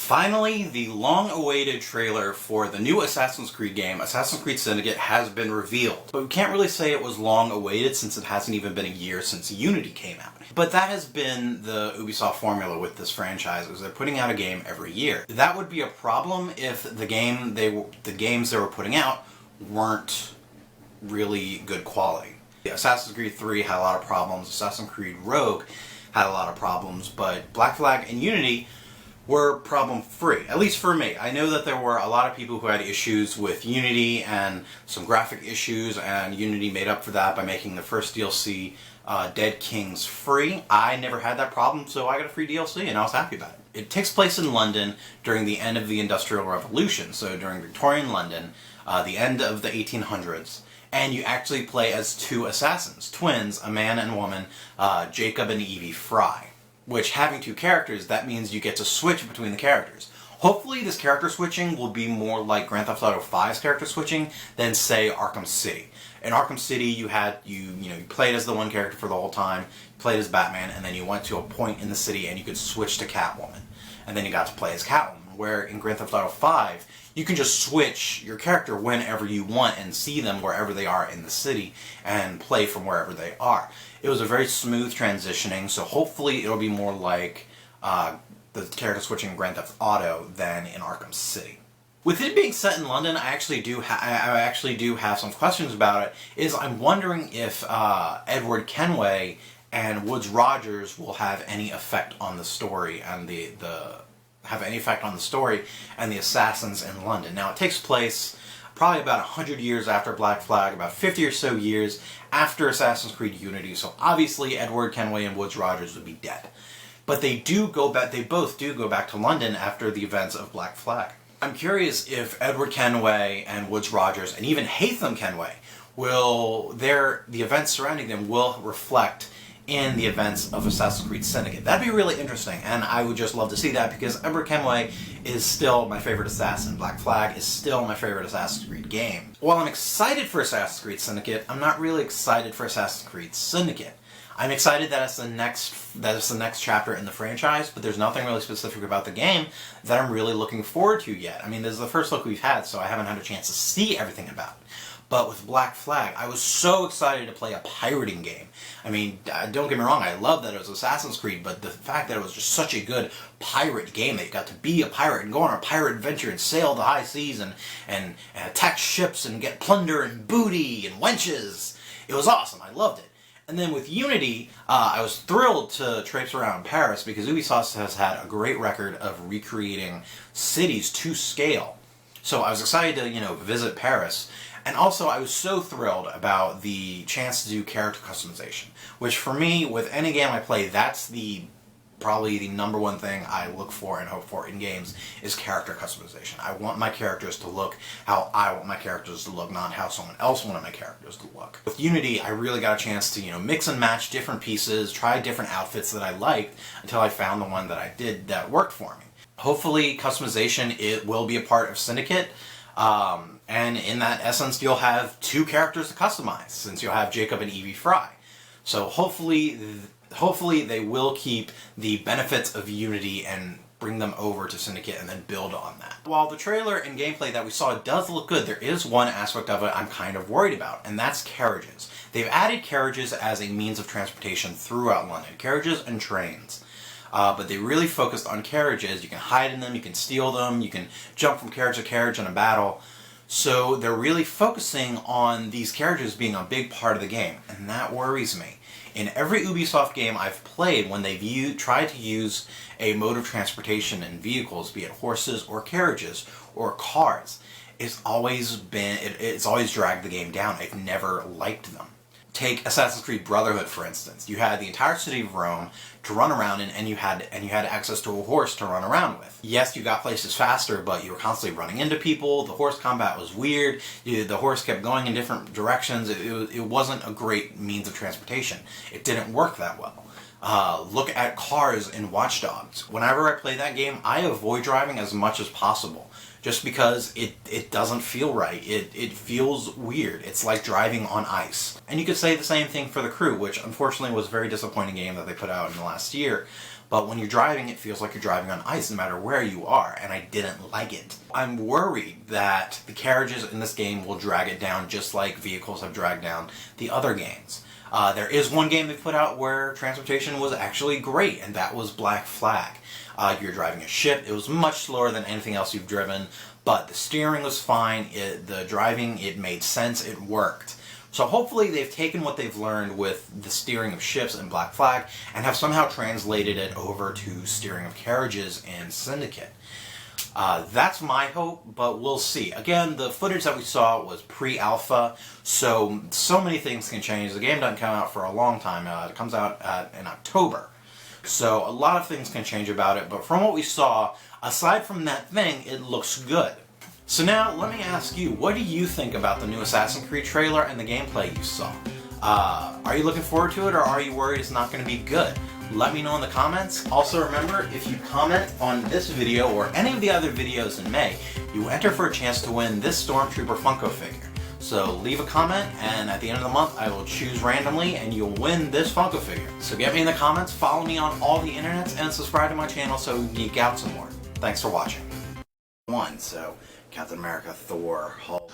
Finally, the long-awaited trailer for the new Assassin's Creed game, Assassin's Creed Syndicate, has been revealed. But we can't really say it was long-awaited since it hasn't even been a year since Unity came out. But that has been the Ubisoft formula with this franchise, is they're putting out a game every year. That would be a problem if the games they were putting out weren't really good quality. Assassin's Creed 3 had a lot of problems, Assassin's Creed Rogue had a lot of problems, but Black Flag and Unity were problem-free, at least for me. I know that there were a lot of people who had issues with Unity and some graphic issues, and Unity made up for that by making the first DLC, Dead Kings, free. I never had that problem, so I got a free DLC, and I was happy about it. It takes place in London during the end of the Industrial Revolution, so during Victorian London, the end of the 1800s, and you actually play as two assassins, twins, a man and woman, Jacob and Evie Fry. Which, having two characters, that means you get to switch between the characters. Hopefully this character switching will be more like Grand Theft Auto 5's character switching than, say, Arkham City. In Arkham City, you played as the one character for the whole time, you played as Batman, and then you went to a point in the city and you could switch to Catwoman. And then you got to play as Catwoman, where in Grand Theft Auto 5, you can just switch your character whenever you want and see them wherever they are in the city and play from wherever they are. It was a very smooth transitioning, so hopefully it'll be more like the character switching in Grand Theft Auto than in Arkham City. With it being set in London, I actually do have some questions about it. I'm wondering if Edward Kenway and Woodes Rogers will have any effect on the story and the assassins in London. Now, it takes place probably about 100 years after Black Flag, about 50 or so years after Assassin's Creed Unity, so obviously Edward Kenway and Woodes Rogers would be dead. But they both do go back to London after the events of Black Flag. I'm curious if Edward Kenway and Woodes Rogers, and even Haytham Kenway, the events surrounding them will reflect in the events of Assassin's Creed Syndicate. That'd be really interesting, and I would just love to see that because Edward Kenway is still my favorite assassin. Black Flag is still my favorite Assassin's Creed game. While I'm excited for Assassin's Creed Syndicate, I'm not really excited for Assassin's Creed Syndicate. I'm excited that it's the next chapter in the franchise, but there's nothing really specific about the game that I'm really looking forward to yet. I mean, this is the first look we've had, so I haven't had a chance to see everything about it. But with Black Flag, I was so excited to play a pirating game. I mean, don't get me wrong, I love that it was Assassin's Creed, but the fact that it was just such a good pirate game that you got to be a pirate and go on a pirate adventure and sail the high seas and attack ships and get plunder and booty and wenches. It was awesome. I loved it. And then with Unity, I was thrilled to traipse around Paris because Ubisoft has had a great record of recreating cities to scale. So I was excited to, visit Paris. And also, I was so thrilled about the chance to do character customization, which for me, with any game I play, that's probably the number one thing I look for and hope for in games is character customization. I want my characters to look how I want my characters to look, not how someone else wanted my characters to look. With Unity, I really got a chance to, mix and match different pieces, try different outfits that I liked until I found the one that I did that worked for me. Hopefully, customization, it will be a part of Syndicate. And in that essence, you'll have two characters to customize, since you'll have Jacob and Evie Fry. So hopefully they will keep the benefits of Unity and bring them over to Syndicate and then build on that. While the trailer and gameplay that we saw does look good, there is one aspect of it I'm kind of worried about, and that's carriages. They've added carriages as a means of transportation throughout London, carriages and trains. But they really focused on carriages. You can hide in them, you can steal them, you can jump from carriage to carriage in a battle. So they're really focusing on these carriages being a big part of the game, and that worries me. In every Ubisoft game I've played, when they've tried to use a mode of transportation in vehicles, be it horses or carriages or cars, it's always dragged the game down. I've never liked them. Take Assassin's Creed Brotherhood, for instance. You had the entire city of Rome to run around in, and you had access to a horse to run around with. Yes, you got places faster, but you were constantly running into people. The horse combat was weird. The horse kept going in different directions. It wasn't a great means of transportation. It didn't work that well. Look at cars in Watch Dogs. Whenever I play that game, I avoid driving as much as possible. just because it doesn't feel right. It feels weird. It's like driving on ice. And you could say the same thing for the Crew, which unfortunately was a very disappointing game that they put out in the last year. But when you're driving, it feels like you're driving on ice no matter where you are, and I didn't like it. I'm worried that the carriages in this game will drag it down just like vehicles have dragged down the other games. There is one game they put out where transportation was actually great, and that was Black Flag. You're driving a ship. It was much slower than anything else you've driven, but the steering was fine. The driving, it made sense. It worked. So hopefully they've taken what they've learned with the steering of ships in Black Flag and have somehow translated it over to steering of carriages in Syndicate. That's my hope, but we'll see. Again, the footage that we saw was pre-alpha, so many things can change. The game doesn't come out for a long time. It comes out in October. So a lot of things can change about it, but from what we saw, aside from that thing, it looks good. So now, let me ask you, what do you think about the new Assassin's Creed trailer and the gameplay you saw? Are you looking forward to it, or are you worried it's not going to be good? Let me know in the comments. Also remember, if you comment on this video or any of the other videos in May, you enter for a chance to win this Stormtrooper Funko figure. So leave a comment, and at the end of the month, I will choose randomly, and you'll win this Funko figure. So get me in the comments, follow me on all the internets, and subscribe to my channel so we can geek out some more. Thanks for watching. So Captain America, Thor, Hulk.